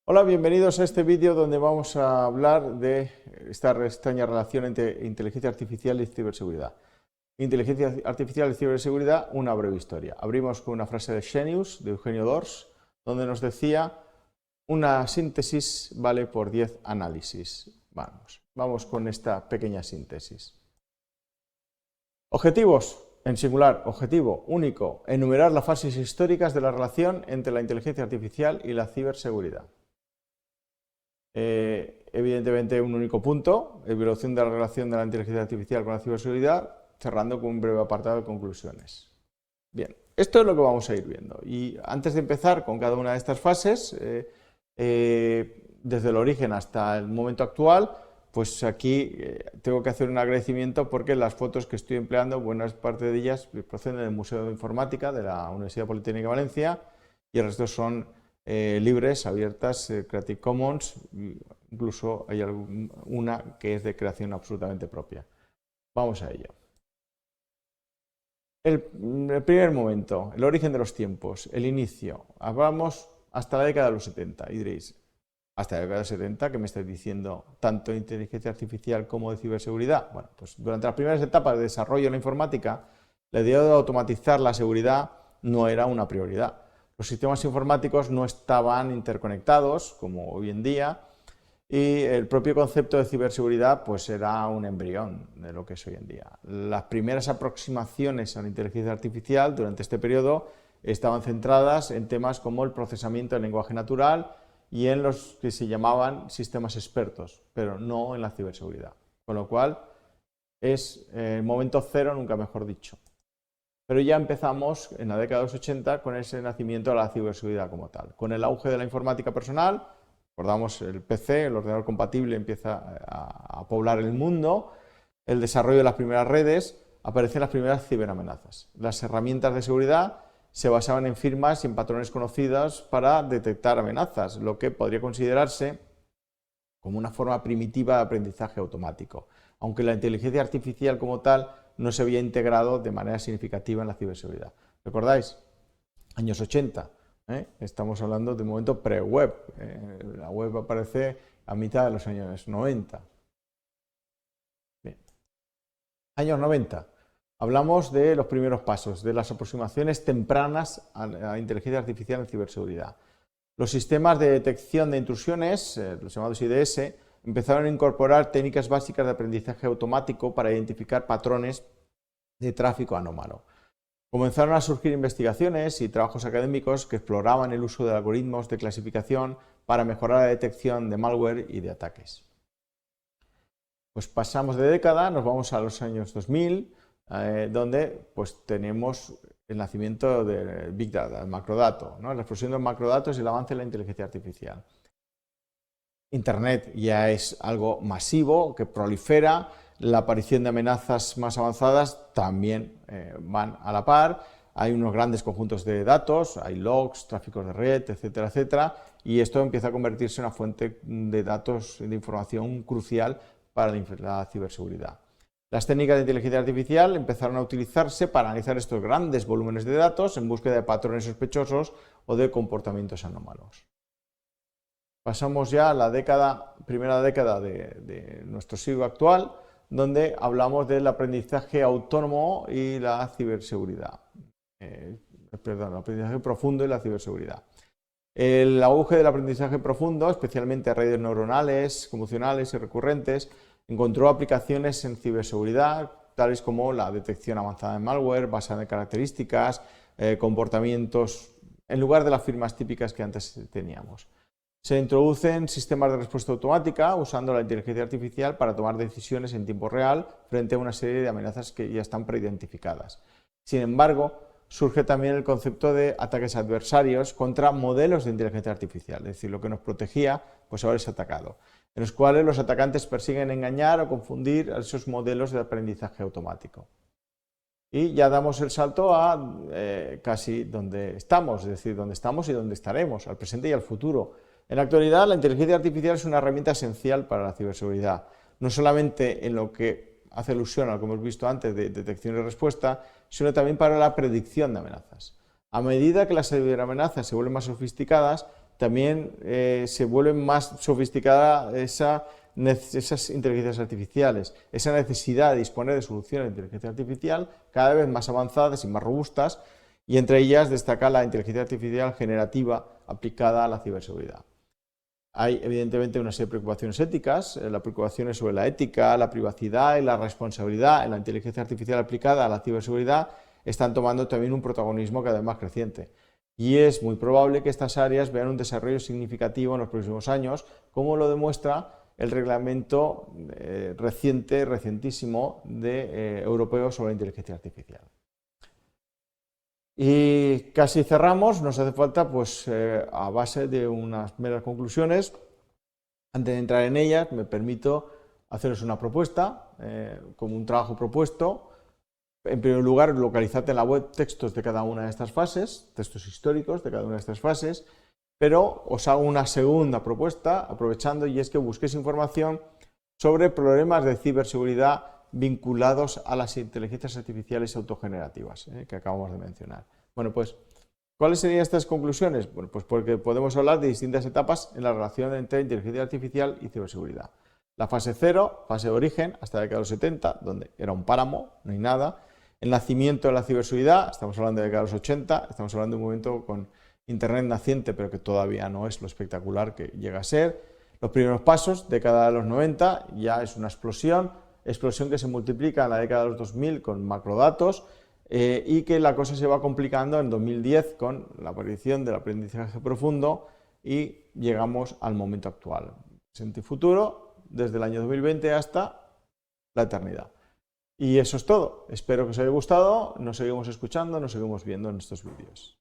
Hola, bienvenidos a este vídeo donde vamos a hablar de esta extraña relación entre inteligencia artificial y ciberseguridad. Inteligencia artificial y ciberseguridad, una breve historia. Abrimos con una frase de Xenius, de Eugenio Dors, donde nos decía: una síntesis vale por 10 análisis. Vamos con esta pequeña síntesis. Objetivos. En singular, objetivo único: enumerar las fases históricas de la relación entre la inteligencia artificial y la ciberseguridad. Evidentemente un único punto: evaluación de la relación de la inteligencia artificial con la ciberseguridad, cerrando con un breve apartado de conclusiones. Bien, esto es lo que vamos a ir viendo. Y antes de empezar con cada una de estas fases, desde el origen hasta el momento actual, pues aquí tengo que hacer un agradecimiento porque las fotos que estoy empleando, buena parte de ellas proceden del Museo de Informática de la Universidad Politécnica de Valencia y el resto son libres, abiertas, Creative Commons, incluso hay una que es de creación absolutamente propia. Vamos a ello. El primer momento, el origen de los tiempos, el inicio. Hablamos hasta la década de los 70 y diréis: hasta la década de los 70, ¿qué me estáis diciendo? ¿Tanto de inteligencia artificial como de ciberseguridad? Bueno, pues durante las primeras etapas de desarrollo de la informática, la idea de automatizar la seguridad no era una prioridad. Los sistemas informáticos no estaban interconectados, como hoy en día, y el propio concepto de ciberseguridad pues era un embrión de lo que es hoy en día. Las primeras aproximaciones a la inteligencia artificial durante este periodo estaban centradas en temas como el procesamiento del lenguaje natural y en los que se llamaban sistemas expertos, pero no en la ciberseguridad. Con lo cual es el momento cero, nunca mejor dicho. Pero ya empezamos en la década de los 80 con ese nacimiento de la ciberseguridad como tal. Con el auge de la informática personal, recordamos el PC, el ordenador compatible, empieza a poblar el mundo, el desarrollo de las primeras redes, aparecen las primeras ciberamenazas. Las herramientas de seguridad se basaban en firmas y en patrones conocidos para detectar amenazas, lo que podría considerarse como una forma primitiva de aprendizaje automático, aunque la inteligencia artificial como tal no se había integrado de manera significativa en la ciberseguridad. ¿Recordáis? Años 80, estamos hablando de un momento pre-web. La web aparece a mitad de los años 90. Bien. Años 90. Hablamos de los primeros pasos, de las aproximaciones tempranas a la inteligencia artificial en ciberseguridad. Los sistemas de detección de intrusiones, los llamados IDS, empezaron a incorporar técnicas básicas de aprendizaje automático para identificar patrones de tráfico anómalo. Comenzaron a surgir investigaciones y trabajos académicos que exploraban el uso de algoritmos de clasificación para mejorar la detección de malware y de ataques. Pues pasamos de década, nos vamos a los años 2000, donde pues tenemos el nacimiento del Big Data, el macrodato, ¿no? La explosión de los macrodatos y el avance de la inteligencia artificial. Internet ya es algo masivo, que prolifera, la aparición de amenazas más avanzadas también van a la par, hay unos grandes conjuntos de datos, hay logs, tráficos de red, etcétera, etcétera, y esto empieza a convertirse en una fuente de datos, de información crucial para la ciberseguridad. Las técnicas de inteligencia artificial empezaron a utilizarse para analizar estos grandes volúmenes de datos en búsqueda de patrones sospechosos o de comportamientos anómalos. Pasamos ya a la primera década de nuestro siglo actual, donde hablamos del aprendizaje autónomo y la ciberseguridad. El aprendizaje profundo y la ciberseguridad. El auge del aprendizaje profundo, especialmente a redes neuronales, convolucionales y recurrentes, encontró aplicaciones en ciberseguridad, tales como la detección avanzada de malware, basada en características, comportamientos, en lugar de las firmas típicas que antes teníamos. Se introducen sistemas de respuesta automática usando la inteligencia artificial para tomar decisiones en tiempo real frente a una serie de amenazas que ya están preidentificadas. Sin embargo, surge también el concepto de ataques adversarios contra modelos de inteligencia artificial, es decir, lo que nos protegía, pues ahora es atacado, en los cuales los atacantes persiguen engañar o confundir a esos modelos de aprendizaje automático. Y ya damos el salto a casi donde estamos, es decir, donde estamos y donde estaremos, al presente y al futuro. En la actualidad, la inteligencia artificial es una herramienta esencial para la ciberseguridad, no solamente en lo que hace alusión a lo que hemos visto antes de detección y respuesta, sino también para la predicción de amenazas. A medida que las ciberamenazas se vuelven más sofisticadas, también se vuelve más sofisticada esas inteligencias artificiales, esa necesidad de disponer de soluciones de inteligencia artificial cada vez más avanzadas y más robustas, y entre ellas destaca la inteligencia artificial generativa aplicada a la ciberseguridad. Hay evidentemente una serie de preocupaciones éticas, las preocupaciones sobre la ética, la privacidad y la responsabilidad en la inteligencia artificial aplicada a la ciberseguridad están tomando también un protagonismo cada vez más creciente. Y es muy probable que estas áreas vean un desarrollo significativo en los próximos años, como lo demuestra el reglamento recientísimo europeo sobre inteligencia artificial. Y casi cerramos, nos hace falta, pues, a base de unas meras conclusiones. Antes de entrar en ellas, me permito haceros una propuesta, como un trabajo propuesto. En primer lugar, localizad en la web textos de cada una de estas fases, textos históricos de cada una de estas fases, pero os hago una segunda propuesta, aprovechando, y es que busquéis información sobre problemas de ciberseguridad vinculados a las inteligencias artificiales autogenerativas, que acabamos de mencionar. Bueno, pues, ¿cuáles serían estas conclusiones? Bueno, pues porque podemos hablar de distintas etapas en la relación entre inteligencia artificial y ciberseguridad. La fase 0, fase de origen, hasta la década de los 70, donde era un páramo, no hay nada. El nacimiento de la ciberseguridad, estamos hablando de la década de los 80, estamos hablando de un momento con Internet naciente, pero que todavía no es lo espectacular que llega a ser. Los primeros pasos, década de los 90, ya es una explosión que se multiplica en la década de los 2000 con macrodatos, y que la cosa se va complicando en 2010 con la aparición del aprendizaje profundo y llegamos al momento actual. Presente y futuro, desde el año 2020 hasta la eternidad. Y eso es todo. Espero que os haya gustado, nos seguimos escuchando, nos seguimos viendo en estos vídeos.